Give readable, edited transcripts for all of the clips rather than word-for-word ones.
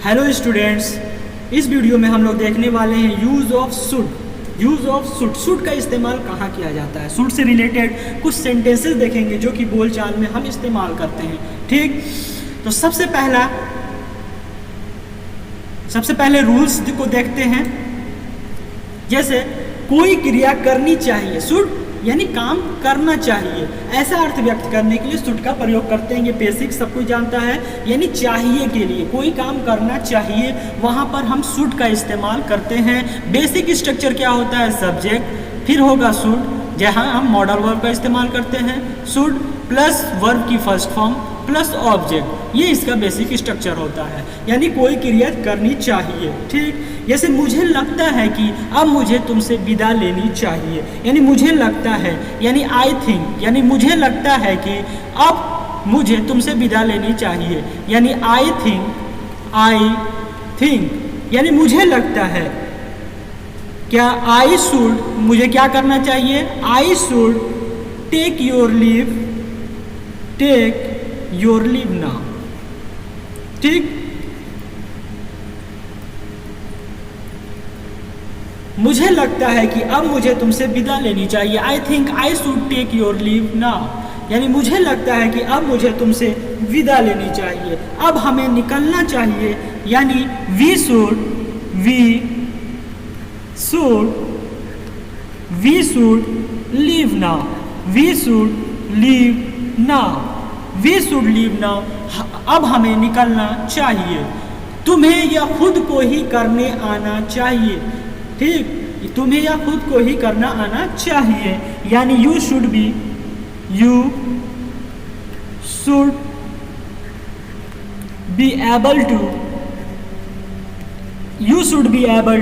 Hello students, इस video में हम लोग देखने वाले हैं use of should. Use of should, should का इस्तेमाल कहाँ किया जाता है। शुड से रिलेटेड कुछ सेंटेंसेस देखेंगे जो कि बोलचाल में हम इस्तेमाल करते हैं। ठीक, तो सबसे पहले रूल्स को देखते हैं। जैसे कोई क्रिया करनी चाहिए, शुड यानी काम करना चाहिए, ऐसा अर्थ व्यक्त करने के लिए शुड का प्रयोग करते हैं। ये बेसिक सब कोई जानता है, यानी चाहिए के लिए, कोई काम करना चाहिए, वहाँ पर हम शुड का इस्तेमाल करते हैं। बेसिक स्ट्रक्चर क्या होता है, सब्जेक्ट, फिर होगा शुड, जहाँ हम मॉडल वर्ब का इस्तेमाल करते हैं। शुड प्लस वर्ब की फर्स्ट फॉर्म प्लस ऑब्जेक्ट, ये इसका बेसिक स्ट्रक्चर होता है, यानी कोई क्रिया करनी चाहिए। ठीक, जैसे मुझे लगता है कि अब मुझे तुमसे विदा लेनी चाहिए, यानी मुझे लगता है, यानी आई थिंक, यानी मुझे लगता है कि अब मुझे तुमसे विदा लेनी चाहिए, यानी आई थिंक, यानी मुझे लगता है। क्या आई शुड, मुझे क्या करना चाहिए, I should take your leave now. ठीक, मुझे लगता है कि अब मुझे तुमसे विदा लेनी चाहिए, I think I should take your leave now, यानी मुझे लगता है कि अब मुझे तुमसे विदा लेनी चाहिए, अब हमें निकलना चाहिए, यानी वी शुड लीव नाउ, अब हमें निकलना चाहिए। तुम्हें यह खुद को ही करने आना चाहिए। ठीक, तुम्हें यह खुद को ही करना आना चाहिए, यानी you should be able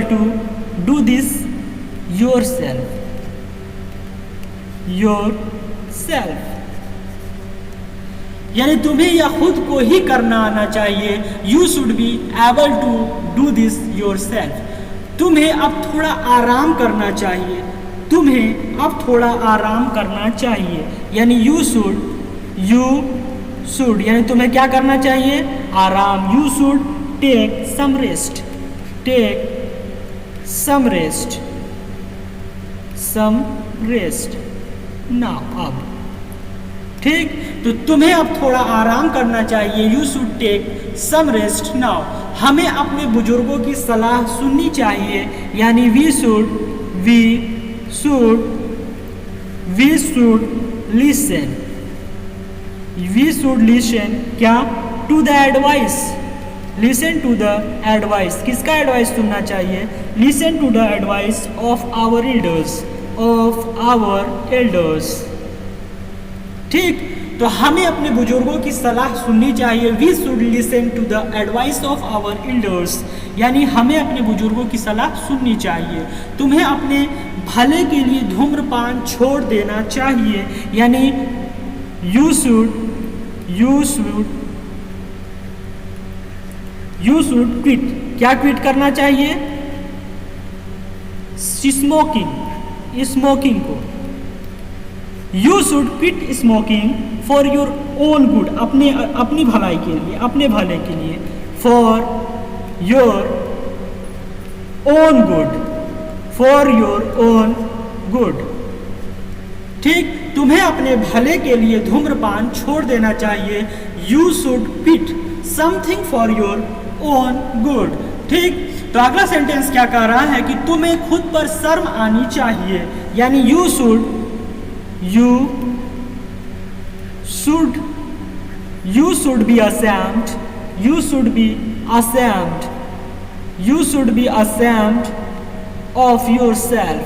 to do this yourself. यानी तुम्हें यह खुद को ही करना आना चाहिए। You should be able to do this yourself. तुम्हें अब थोड़ा आराम करना चाहिए, यानी यू शुड, यानी तुम्हें क्या करना चाहिए, आराम। You should take some rest now, अब। ठीक, तो तुम्हें अब थोड़ा आराम करना चाहिए, you should take some rest now. हमें अपने बुजुर्गों की सलाह सुननी चाहिए, यानी वी शुड लिसन क्या, to the advice, listen to the advice, किसका एडवाइस सुनना चाहिए, listen to the advice of our elders. ठीक, तो हमें अपने बुजुर्गों की सलाह सुननी चाहिए, we should listen to the advice of our elders, यानी हमें अपने बुजुर्गों की सलाह सुननी चाहिए। तुम्हें अपने भले के लिए धूम्रपान छोड़ देना चाहिए, यानी यू शुड क्विट, क्या क्विट करना चाहिए, स्मोकिंग को। You should quit smoking for your own good, अपनी भलाई के लिए, अपने भले के लिए, फॉर योर ओन गुड। ठीक, तुम्हें अपने भले के लिए धूम्रपान छोड़ देना चाहिए, you should quit something for your own good. ठीक, तो अगला सेंटेंस क्या कह रहा है कि तुम्हें खुद पर शर्म आनी चाहिए, यानी you should be ashamed of yourself।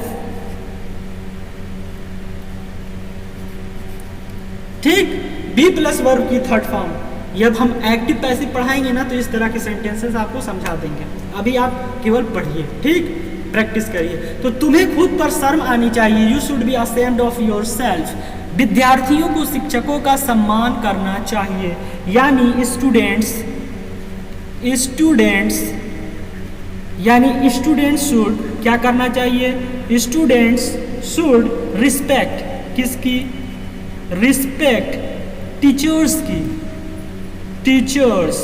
ठीक, बी प्लस वर्ब की थर्ड फॉर्म। जब हम एक्टिव पैसिव पढ़ाएंगे ना, तो इस तरह के सेंटेंसेस आपको समझा देंगे, अभी आप केवल पढ़िए। ठीक, प्रैक्टिस करिए। तो तुम्हें खुद पर शर्म आनी चाहिए, you should B ashamed of your self. विद्यार्थियों को शिक्षकों का सम्मान करना चाहिए, यानी स्टूडेंट्स शुड क्या करना चाहिए, स्टूडेंट्स शुड रिस्पेक्ट, किसकी, रिस्पेक्ट टीचर्स की, टीचर्स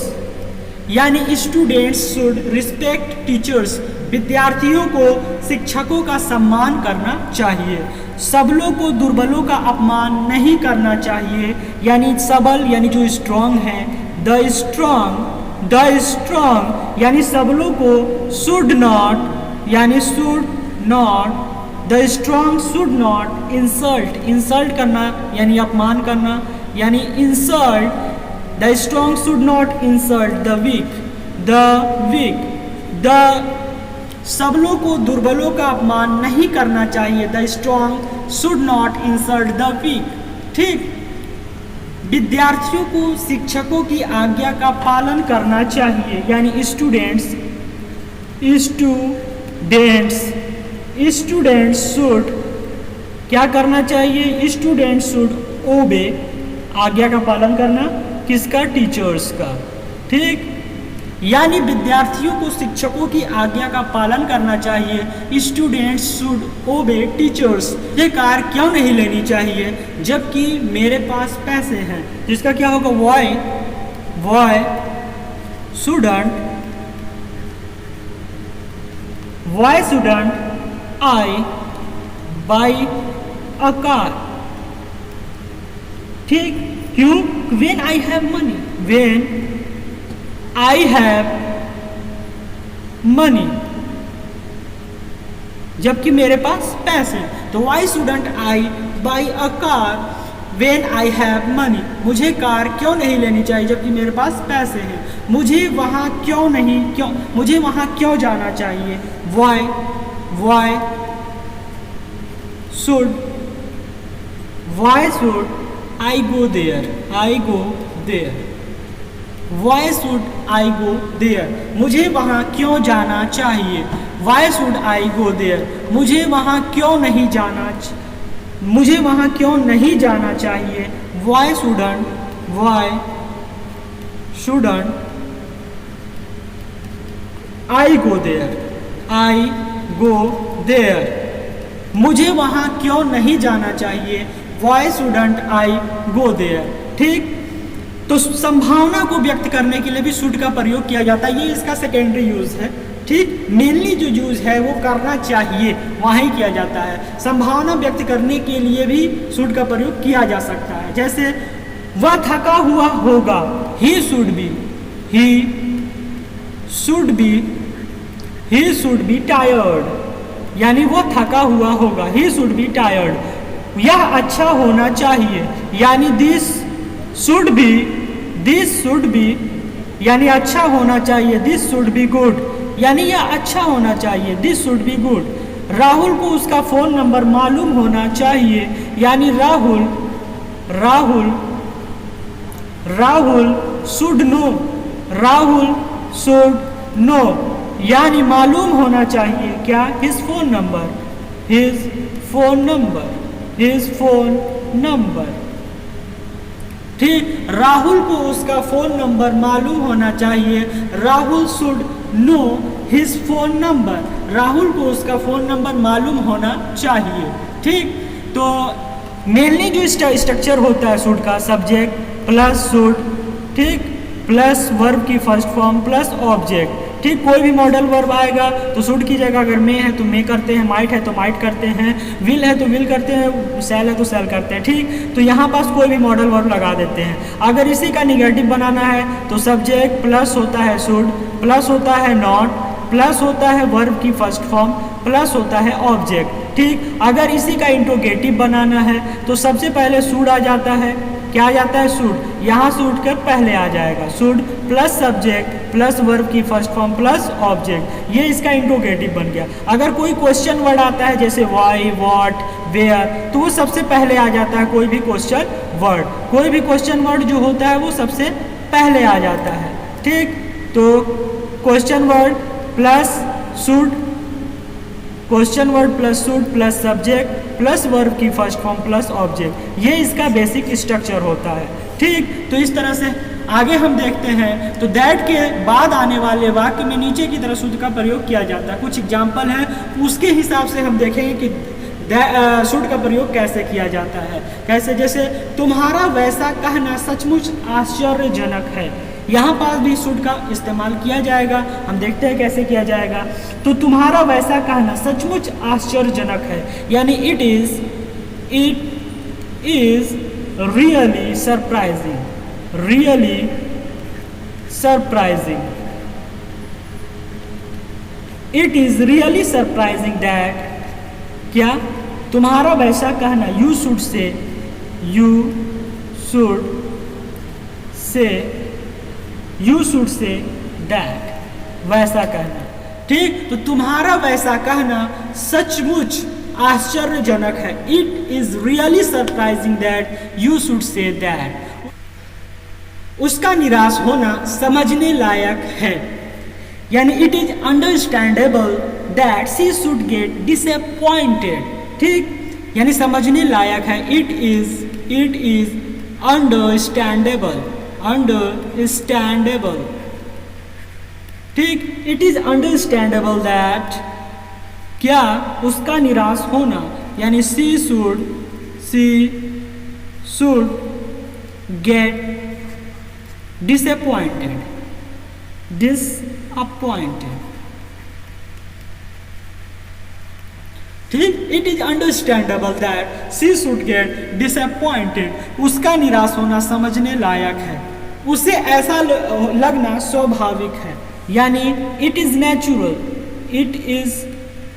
यानी स्टूडेंट्स शुड रिस्पेक्ट टीचर्स, विद्यार्थियों को शिक्षकों का सम्मान करना चाहिए। सबलों को दुर्बलों का अपमान नहीं करना चाहिए, यानी सबल यानी जो स्ट्रांग है, द स्ट्रांग यानी सबलों को शुड नॉट यानी should not, the strong should not insult करना यानी अपमान करना, यानी insult, the strong should not insult the weak, सबलों को दुर्बलों का अपमान नहीं करना चाहिए, the strong should not insult the weak. ठीक, विद्यार्थियों को शिक्षकों की आज्ञा का पालन करना चाहिए, यानी स्टूडेंट्स शुड क्या करना चाहिए, स्टूडेंट्स शुड ओबे, आज्ञा का पालन करना किसका, टीचर्स का। ठीक, यानी विद्यार्थियों को शिक्षकों की आज्ञा का पालन करना चाहिए, स्टूडेंट्स शुड ओबे टीचर्स। ये कार क्यों नहीं लेनी चाहिए जबकि मेरे पास पैसे हैं, जिसका क्या होगा, why shouldn't I buy a car. ठीक, क्यों, when I have money, जबकि मेरे पास पैसे, तो why shouldn't I buy a car when I have money, मुझे कार क्यों नहीं लेनी चाहिए जबकि मेरे पास पैसे हैं, मुझे वहाँ क्यों जाना चाहिए, why should I go there, why should I go there, मुझे वहाँ क्यों जाना चाहिए, why should I go there, मुझे वहाँ क्यों नहीं जाना चाहिए, why shouldn't I go there, मुझे वहाँ क्यों नहीं जाना चाहिए, why shouldn't I go there। ठीक, तो संभावना को व्यक्त करने के लिए भी शुड का प्रयोग किया जाता है, ये इसका सेकेंडरी यूज है। ठीक, मेनली जो यूज है वो करना चाहिए वहाँ ही किया जाता है, संभावना व्यक्त करने के लिए भी शुड का प्रयोग किया जा सकता है। जैसे वह थका हुआ होगा, he should be tired, यानी वो थका हुआ होगा, he should be tired। यह अच्छा होना चाहिए, यानी this should be यानी अच्छा होना चाहिए, this should be good, यानी यह अच्छा होना चाहिए, this should be good। Rahul को उसका फोन नंबर मालूम होना चाहिए, यानी राहुल should know, यानी मालूम होना चाहिए क्या, his phone number। ठीक, राहुल को उसका फोन नंबर मालूम होना चाहिए, Rahul should know his phone number, Rahul को उसका फोन नंबर मालूम होना चाहिए। ठीक, तो मेनली जो स्ट्रक्चर होता है शुड का, सब्जेक्ट प्लस शुड, ठीक, प्लस वर्ब की फर्स्ट फॉर्म प्लस ऑब्जेक्ट। ठीक, कोई भी मॉडल वर्ब आएगा तो शुड की जगह अगर मे है तो मे करते हैं, माइट है तो माइट करते हैं, विल है तो विल करते हैं, सेल है तो सेल करते हैं। ठीक, तो यहाँ पास कोई भी मॉडल वर्ब लगा देते हैं। अगर इसी का निगेटिव बनाना है तो सब्जेक्ट प्लस होता है शुड, प्लस होता है नॉट, प्लस होता है वर्ब की फर्स्ट फॉर्म, प्लस होता है ऑब्जेक्ट। ठीक, अगर इसी का इंट्रोगेटिव बनाना है तो सबसे पहले शुड आ जाता है, क्या आ जाता है, शुड, यहाँ शुड के पहले आ जाएगा should plus subject plus verb की फर्स्ट फॉर्म प्लस ऑब्जेक्ट, ये इसका इंट्रोगेटिव बन गया। अगर कोई क्वेश्चन वर्ड आता है जैसे वाई, व्हाट, वेयर, तो वो सबसे पहले आ जाता है, कोई भी क्वेश्चन वर्ड जो होता है वो सबसे पहले आ जाता है। ठीक, तो question word plus should, question word plus should plus subject plus verb की फर्स्ट फॉर्म प्लस ऑब्जेक्ट, ये इसका बेसिक स्ट्रक्चर होता है। ठीक, तो इस तरह से आगे हम देखते हैं। तो दैट के बाद आने वाले वाक्य में नीचे की तरह शुड का प्रयोग किया जाता है। कुछ एग्जाम्पल हैं, उसके हिसाब से हम देखेंगे कि शुड का प्रयोग कैसे किया जाता है। कैसे, जैसे तुम्हारा वैसा कहना सचमुच आश्चर्यजनक है, यहाँ पास भी शुड का इस्तेमाल किया जाएगा। हम देखते हैं कैसे किया जाएगा। तो तुम्हारा वैसा कहना सचमुच आश्चर्यजनक है, यानी it is really surprising, really surprising, it is really surprising that, क्या तुम्हारा वैसा कहना, यू शुड से, यू शुड से, यू शुड से दैट, वैसा कहना। ठीक, तो तुम्हारा वैसा कहना सचमुच आश्चर्यजनक है, it is really surprising that you should say that. उसका निराश होना समझने लायक है, यानी it is understandable that she should get disappointed. ठीक, यानी समझने लायक है, इट इज अंडरस्टैंडेबल, अंडरस्टैंडेबल। ठीक, इट इज अंडरस्टैंडेबल दैट, क्या उसका निराश होना, यानी she should get disappointed, disappointed. ठीक, it is understandable that she should get disappointed, उसका निराश होना समझने लायक है, उसे ऐसा लगना स्वाभाविक है, यानी it is natural, it is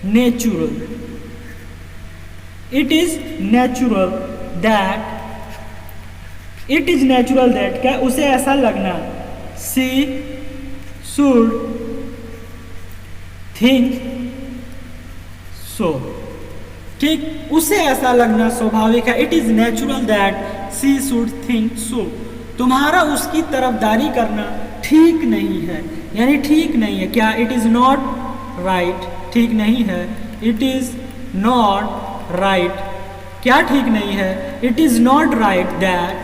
natural, it is natural that, it is natural that, क्या उसे ऐसा लगना, शी शुड थिंक सो। ठीक, उसे ऐसा लगना स्वाभाविक है, it is natural that she should think so. तुम्हारा उसकी तरफदारी करना ठीक नहीं है, यानी ठीक नहीं है, क्या इट इज नॉट राइट, ठीक नहीं है, इट इज नॉट राइट, क्या ठीक नहीं है, it is not right that,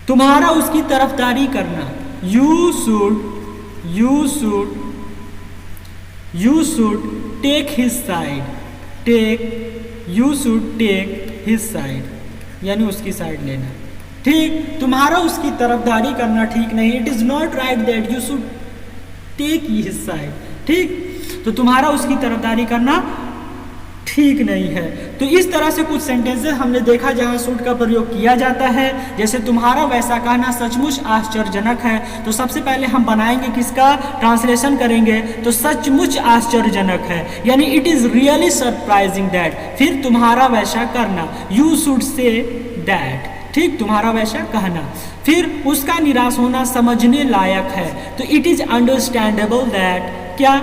तुम्हारा उसकी तरफदारी करना, you should take his side, you should take his side, यानी उसकी साइड लेना। ठीक, तुम्हारा उसकी तरफदारी करना ठीक नहीं, it is not right that you should take his side. ठीक, तो तुम्हारा उसकी तरफदारी करना ठीक नहीं है। तो इस तरह से कुछ सेंटेंसेस हमने देखा जहां शुड का प्रयोग किया जाता है, जैसे तुम्हारा वैसा कहना सचमुच आश्चर्यजनक है। तो सबसे पहले हम बनाएंगे किसका ट्रांसलेशन करेंगे, तो सचमुच आश्चर्यजनक है, यानी it is really surprising that. फिर तुम्हारा वैसा करना, यू शुड से दैट। ठीक, तुम्हारा वैसा कहना। फिर उसका निराश होना समझने लायक है, तो इट इज अंडरस्टैंडेबल दैट, क्या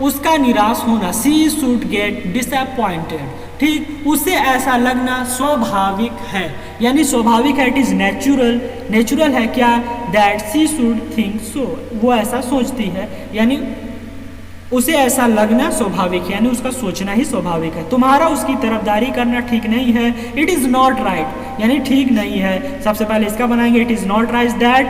उसका निराश होना, शी शुड गेट डिसअपॉइंटेड। ठीक, उसे ऐसा लगना स्वाभाविक है, यानी स्वाभाविक है, इट इज नेचुरल, नेचुरल है क्या, that she should think so, वो ऐसा सोचती है, यानी उसे ऐसा लगना स्वाभाविक है, यानी उसका सोचना ही स्वाभाविक है। तुम्हारा उसकी तरफदारी करना ठीक नहीं है, इट इज नॉट राइट, यानी ठीक नहीं है। सबसे पहले इसका बनाएंगे, it is not right that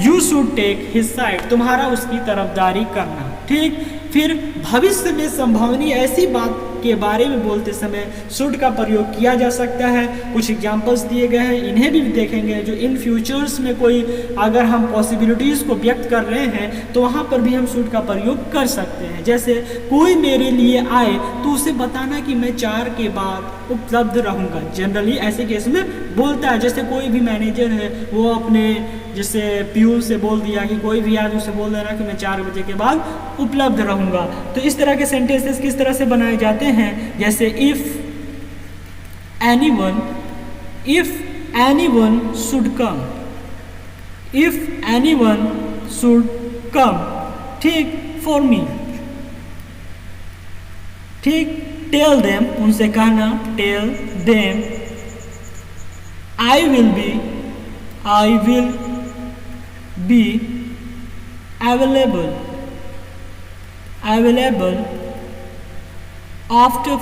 you should take his side, तुम्हारा उसकी तरफदारी करना। ठीक, फिर भविष्य में संभावनीय ऐसी बात के बारे में बोलते समय शुड का प्रयोग किया जा सकता है। कुछ एग्जाम्पल्स दिए गए हैं, इन्हें भी देखेंगे। जो इन फ्यूचर्स में कोई अगर हम पॉसिबिलिटीज़ को व्यक्त कर रहे हैं तो वहाँ पर भी हम शुड का प्रयोग कर सकते हैं। जैसे कोई मेरे लिए आए तो उसे बताना कि मैं 4 के बाद उपलब्ध रहूँगा। जनरली ऐसे केस में बोलता है, जैसे कोई भी मैनेजर है वो अपने जैसे पीयूष से बोल दिया कि कोई भी आज उसे बोल देना कि मैं 4 बजे के बाद उपलब्ध रहूँगा। तो इस तरह के सेंटेंसेस किस तरह से बनाए जाते हैं, जैसे if anyone should come, if anyone should come, ठीक, फॉर मी। ठीक, टेल देम, उनसे कहना, tell them, I will be available after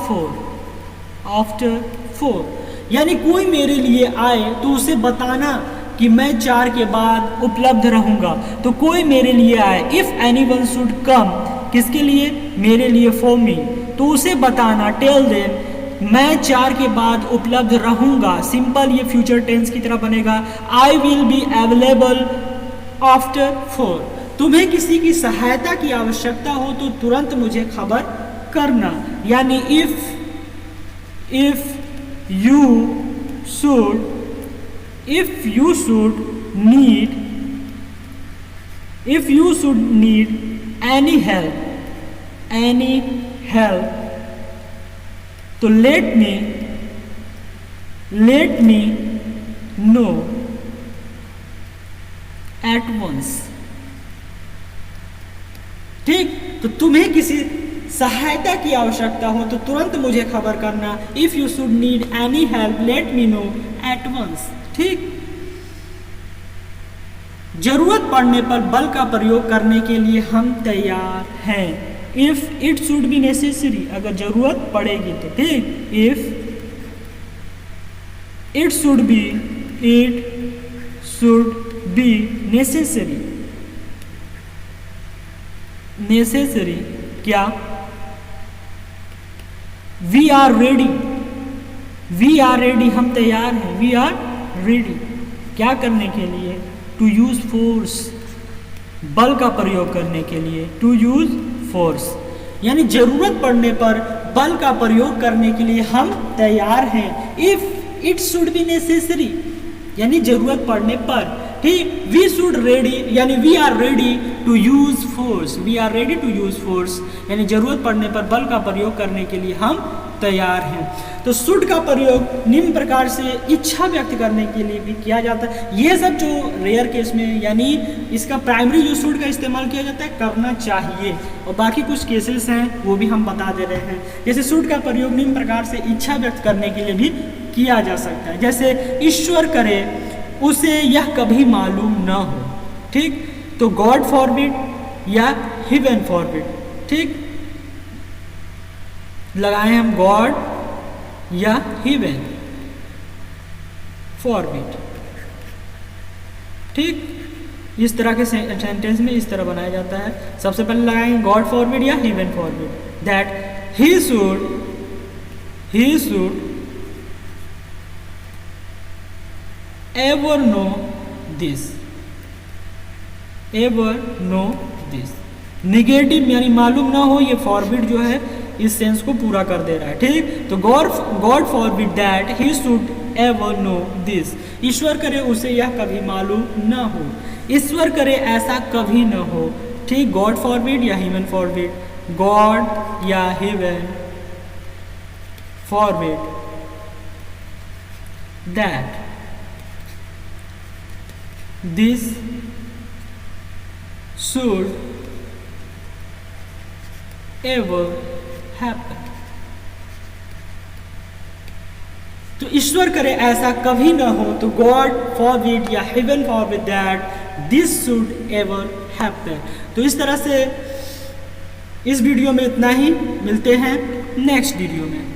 4, यानी कोई मेरे लिए आए तो उसे बताना कि मैं 4 के बाद उपलब्ध रहूंगा। तो कोई मेरे लिए आए, इफ एनीवन शुड कम, किसके लिए, मेरे लिए, फॉर मी, तो उसे बताना, टेल देम, मैं 4 के बाद उपलब्ध रहूंगा। सिंपल ये फ्यूचर टेंस की तरह बनेगा, आई विल बी अवेलेबल आफ्टर 4। तुम्हें किसी की सहायता की आवश्यकता हो तो तुरंत मुझे खबर करना, यानी if you should need any help तो let me know at once। ठीक, तो तुम्हें किसी सहायता की आवश्यकता हो तो तुरंत मुझे खबर करना। If you should need any help let me know at once. ठीक, जरूरत पड़ने पर बल का प्रयोग करने के लिए हम तैयार हैं। If it should be necessary, अगर जरूरत पड़ेगी तो। ठीक, if it should be necessary क्या? वी आर रेडी, हम तैयार हैं। वी आर रेडी क्या करने के लिए? टू यूज फोर्स, बल का प्रयोग करने के लिए। टू यूज फोर्स यानी जरूरत पड़ने पर बल का प्रयोग करने के लिए हम तैयार हैं। If it should be necessary यानी जरूरत पड़ने पर। ठीक, वी शुड रेडी यानी we are ready to use force. We are ready to use force यानी जरूरत पड़ने पर बल का प्रयोग करने के लिए हम तैयार हैं। तो शुड का प्रयोग निम्न प्रकार से इच्छा व्यक्त करने के लिए भी किया जाता है। ये सब जो रेयर केस में यानी इसका प्राइमरी यूज शुड का इस्तेमाल किया जाता है, करना चाहिए, और बाकी कुछ केसेस हैं वो भी हम बता दे रहे हैं। जैसे शुड का प्रयोग निम्न प्रकार से इच्छा व्यक्त करने के लिए भी किया जा सकता है, जैसे ईश्वर करे उसे यह कभी मालूम न हो। ठीक, तो गॉड फॉरबिड या हेवन फॉरबिड। ठीक, लगाए हम गॉड या हेवन फॉरबिड। ठीक, इस तरह के सेंटेंस में इस तरह बनाया जाता है। सबसे पहले लगाएंगे गॉड फॉरबिड या heaven forbid, that he should ever know this। Negative यानी मालूम ना हो, ये फॉरबिड जो है इस सेंस को पूरा कर दे रहा है। ठीक, तो God forbid that he should ever know this. ईश्वर करे उसे यह कभी मालूम ना हो। ईश्वर करे ऐसा कभी न हो। ठीक, गॉड फॉरबिड या हेवन फॉरबिड। गॉड या heaven forbid that this should ever happen। तो ईश्वर करे ऐसा कभी ना हो, तो गॉड फॉरबिड या heaven forbid that this should ever happen. तो इस तरह से इस वीडियो में इतना ही, मिलते हैं नेक्स्ट वीडियो में।